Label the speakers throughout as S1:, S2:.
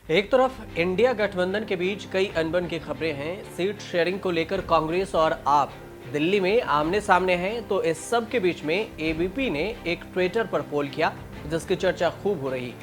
S1: एक तरफ इंडिया गठबंधन के बीच कई अनबन की खबरें हैं। सीट शेयरिंग को लेकर कांग्रेस और आप दिल्ली में आमने सामने हैं, तो इस सब के बीच में एबीपी ने एक ट्विटर पर पोल किया जिसकी चर्चा खूब हो रही।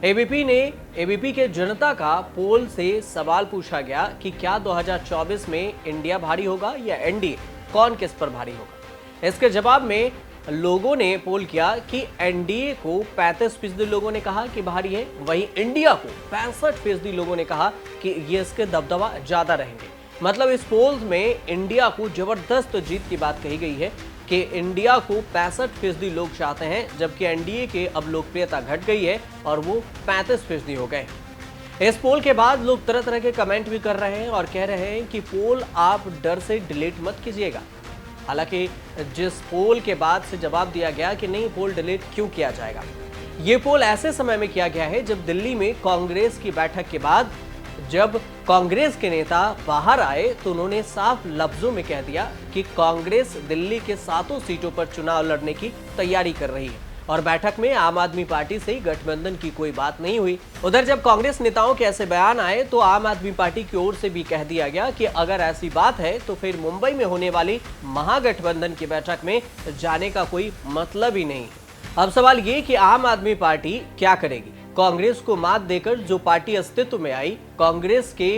S1: एबीपी के जनता का पोल से सवाल पूछा गया कि क्या 2024 में इंडिया भारी होगा या एनडीए, कौन किस पर भारी होगा। इसके जवाब में लोगों ने पोल किया कि एनडीए को 35% लोगों ने कहा कि भारी है, वहीं इंडिया को 65% लोगों ने कहा कि ये इसके दबदबा ज्यादा रहेंगे। मतलब इस पोल में इंडिया को जबरदस्त जीत की बात कही गई है कि इंडिया को 65% लोग चाहते हैं, जबकि एनडीए के अब लोकप्रियता घट गई है और वो 35% हो गए। इस पोल के बाद लोग तरह तरह के कमेंट भी कर रहे हैं और कह रहे हैं कि पोल आप डर से डिलीट मत कीजिएगा। हालांकि जिस पोल के बाद से जवाब दिया गया कि नहीं, पोल डिलीट क्यों किया जाएगा। ये पोल ऐसे समय में किया गया है जब दिल्ली में कांग्रेस की बैठक के बाद जब कांग्रेस के नेता बाहर आए तो उन्होंने साफ लफ्जों में कह दिया कि कांग्रेस दिल्ली के 7 सीटों पर चुनाव लड़ने की तैयारी कर रही है और बैठक में आम आदमी पार्टी से गठबंधन की कोई बात नहीं हुई। उधर जब कांग्रेस नेताओं के ऐसे बयान आए तो आम आदमी पार्टी की ओर से भी कह दिया गया कि अगर ऐसी बात है तो फिर मुंबई में होने वाली महागठबंधन की बैठक में जाने का कोई मतलब ही नहीं। अब सवाल ये कि आम आदमी पार्टी क्या करेगी। कांग्रेस को मात देकर जो पार्टी अस्तित्व में आई, कांग्रेस के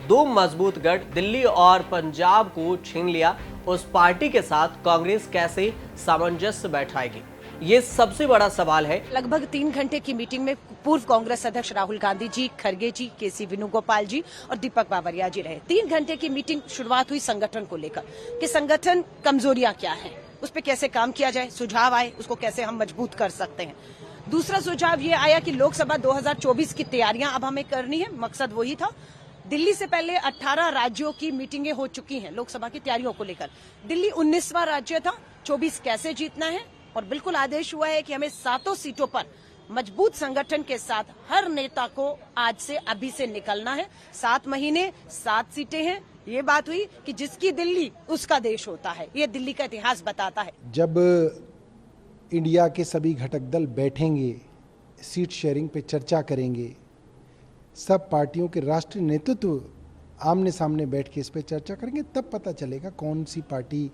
S1: 2 मजबूत गढ़ दिल्ली और पंजाब को छीन लिया, उस पार्टी के साथ कांग्रेस कैसे सामंजस्य बैठाएगी, ये सबसे बड़ा सवाल है।
S2: लगभग 3 घंटे की मीटिंग में पूर्व कांग्रेस अध्यक्ष राहुल गांधी जी, खड़गे जी, केसी वेणुगोपाल जी और दीपक बावरिया जी रहे। 3 घंटे की मीटिंग शुरुआत हुई संगठन को लेकर कि संगठन कमजोरियां क्या हैं, उस पर कैसे काम किया जाए, सुझाव आए उसको कैसे हम मजबूत कर सकते हैं। दूसरा सुझाव ये आया कि लोकसभा 2024 की तैयारियां अब हमें करनी है। मकसद वही था। दिल्ली से पहले 18 राज्यों की मीटिंगें हो चुकी हैं लोकसभा की तैयारियों को लेकर। दिल्ली 19वां राज्य था। 24 कैसे जीतना है और बिल्कुल आदेश हुआ है कि हमें 7 सीटों पर मजबूत संगठन के साथ हर नेता को आज से अभी से निकलना है। 7 महीने 7 सीटें हैं। ये बात हुई कि जिसकी दिल्ली उसका देश होता है। ये दिल्ली का इतिहास बताता है।
S3: जब इंडिया के सभी घटक दल बैठेंगे, सीट शेयरिंग पे चर्चा करेंगे, सब पार्टियों के राष्ट्रीय नेतृत्व आमने सामने बैठ के इस पे चर्चा करेंगे, तब पता चलेगा कौन सी पार्टी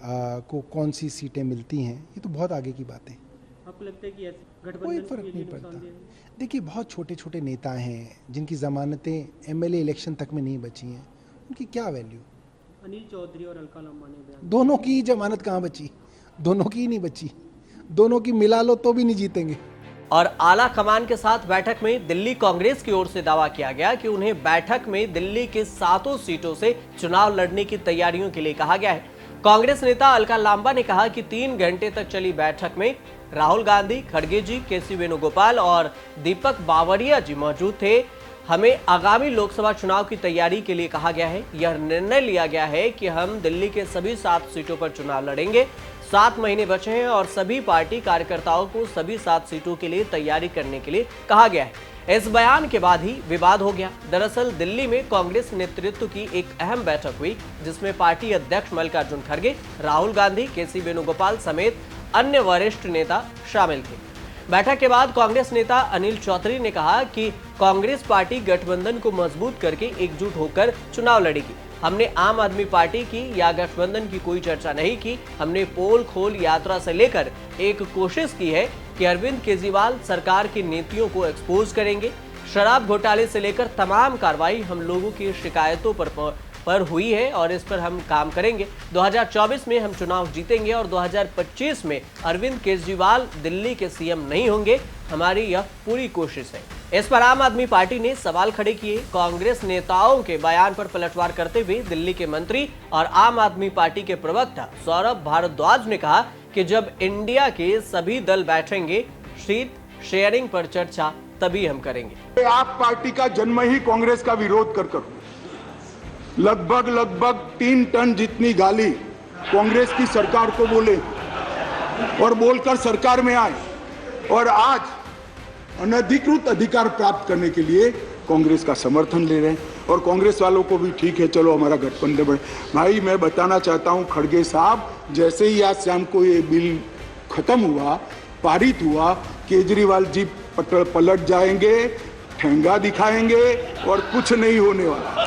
S3: को कौन सी सीटें मिलती हैं। ये तो बहुत आगे की बात है।
S4: आपको लगता है कि
S3: कोई फर्क नहीं पड़ता। देखिए, बहुत छोटे छोटे नेता हैं जिनकी जमानतें एमएलए इलेक्शन तक में नहीं बची हैं, उनकी क्या वैल्यू।
S4: अनिल चौधरी और अलका लांबा ने बयान,
S3: दोनों की जमानत कहाँ बची, दोनों की ही नहीं बची। दोनों की मिला लो तो भी नहीं जीतेंगे।
S1: और आला कमान के साथ बैठक में दिल्ली कांग्रेस की ओर से दावा किया गया कि उन्हें बैठक में दिल्ली के 7 सीटों से चुनाव लड़ने की तैयारियों के लिए कहा गया है। कांग्रेस नेता अलका लांबा ने कहा कि 3 घंटे तक चली बैठक में राहुल गांधी, खड़गे जी, केसी वेणुगोपाल और दीपक बावरिया जी मौजूद थे। हमें आगामी लोकसभा चुनाव की तैयारी के लिए कहा गया है। यह निर्णय लिया गया है कि हम दिल्ली के सभी 7 सीटों पर चुनाव लड़ेंगे। 7 महीने बचे हैं और सभी पार्टी कार्यकर्ताओं को सभी 7 सीटों के लिए तैयारी करने के लिए कहा गया है। इस बयान के बाद ही विवाद हो गया। दरअसल दिल्ली में कांग्रेस नेतृत्व की एक अहम बैठक हुई जिसमें पार्टी अध्यक्ष मल्लिकार्जुन खड़गे, राहुल गांधी, केसी वेणुगोपाल समेत अन्य वरिष्ठ नेता शामिल थे। बैठक के बाद कांग्रेस नेता अनिल चौधरी ने कहा कि कांग्रेस पार्टी गठबंधन को मजबूत करके एकजुट होकर चुनाव लड़ेगी। हमने आम आदमी पार्टी की या गठबंधन की कोई चर्चा नहीं की। हमने पोल खोल यात्रा से लेकर एक कोशिश की है कि अरविंद केजरीवाल सरकार की नीतियों को एक्सपोज करेंगे। शराब घोटाले से लेकर तमाम कार्रवाई हम लोगों की शिकायतों पर हुई है और इस पर हम काम करेंगे। 2024 में हम चुनाव जीतेंगे और 2025 में अरविंद केजरीवाल दिल्ली के सीएम नहीं होंगे। हमारी यह पूरी कोशिश है। इस पर आम आदमी पार्टी ने सवाल खड़े किए। कांग्रेस नेताओं के बयान पर पलटवार करते हुए दिल्ली के मंत्री और आम आदमी पार्टी के प्रवक्ता सौरभ भारद्वाज ने कहा कि जब इंडिया के सभी दल बैठेंगे, सीट शेयरिंग पर चर्चा तभी हम करेंगे।
S5: आप पार्टी का जन्म ही कांग्रेस का विरोध कर लगभग 3 टन जितनी गाली कांग्रेस की सरकार को बोले और बोलकर सरकार में आए और आज अनधिकृत अधिकार प्राप्त करने के लिए कांग्रेस का समर्थन ले रहे हैं। और कांग्रेस वालों को भी ठीक है, चलो हमारा गठबंधन बढ़े। भाई मैं बताना चाहता हूं खड़गे साहब, जैसे ही आज शाम को ये बिल खत्म हुआ, पारित हुआ, केजरीवाल जी पलट जाएंगे, ठेंगा दिखाएंगे और कुछ नहीं होने वाला।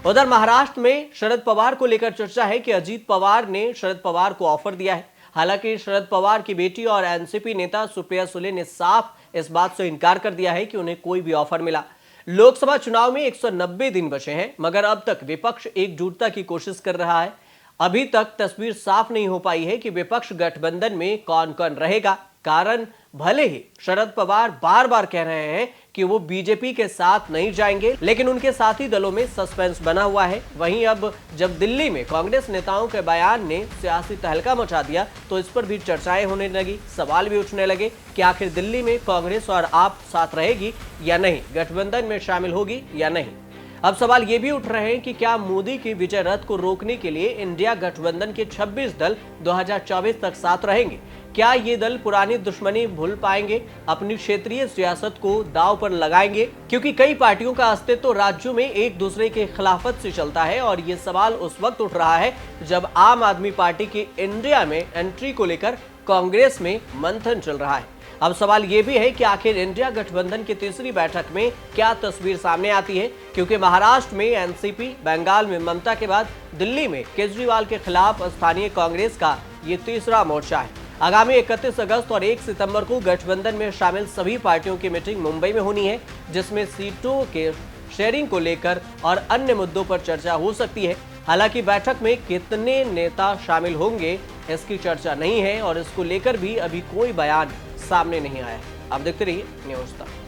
S1: उधर महाराष्ट्र में शरद पवार को लेकर चर्चा है कि अजीत पवार ने शरद पवार को ऑफर दिया है। हालांकि शरद पवार की बेटी और एनसीपी नेता सुप्रिया सुले ने साफ इस बात से इनकार कर दिया है कि उन्हें कोई भी ऑफर मिला। लोकसभा चुनाव में 190 दिन बचे हैं, मगर अब तक विपक्ष एकजुटता की कोशिश कर रहा है। अभी तक तस्वीर साफ नहीं हो पाई है कि विपक्ष गठबंधन में कौन कौन रहेगा। कारण भले ही शरद पवार बार बार कह रहे हैं कि वो बीजेपी के साथ नहीं जाएंगे, लेकिन उनके साथी दलों में सस्पेंस बना हुआ है। वहीं अब जब दिल्ली में कांग्रेस नेताओं के बयान ने सियासी तहलका मचा दिया, तो इस पर भी चर्चाएं होने लगी, सवाल भी उठने लगे कि आखिर दिल्ली में कांग्रेस और आप साथ रहेगी या नहीं, गठबंधन में शामिल होगी या नहीं। अब सवाल ये भी उठ रहे हैं कि क्या मोदी की विजय रथ को रोकने के लिए इंडिया गठबंधन के 26 दल 2024 तक साथ रहेंगे? क्या ये दल पुरानी दुश्मनी भूल पाएंगे, अपनी क्षेत्रीय सियासत को दांव पर लगाएंगे? क्योंकि कई पार्टियों का अस्तित्व राज्यों में एक दूसरे के खिलाफत से चलता है और ये सवाल उस वक्त उठ रहा है जब आम आदमी पार्टी की इंडिया में एंट्री को लेकर कांग्रेस में मंथन चल रहा है। अब सवाल ये भी है कि आखिर इंडिया गठबंधन की तीसरी बैठक में क्या तस्वीर सामने आती है, क्योंकि महाराष्ट्र में एनसीपी, बंगाल में ममता के बाद दिल्ली में केजरीवाल के खिलाफ स्थानीय कांग्रेस का ये तीसरा मोर्चा है। आगामी 31 अगस्त और 1 सितंबर को गठबंधन में शामिल सभी पार्टियों की मीटिंग मुंबई में होनी है, जिसमें सीटों के शेयरिंग को लेकर और अन्य मुद्दों पर चर्चा हो सकती है। हालांकि बैठक में कितने नेता शामिल होंगे इसकी चर्चा नहीं है और इसको लेकर भी अभी कोई बयान सामने नहीं आया है। आप देखते रहिए न्यूज़ तक।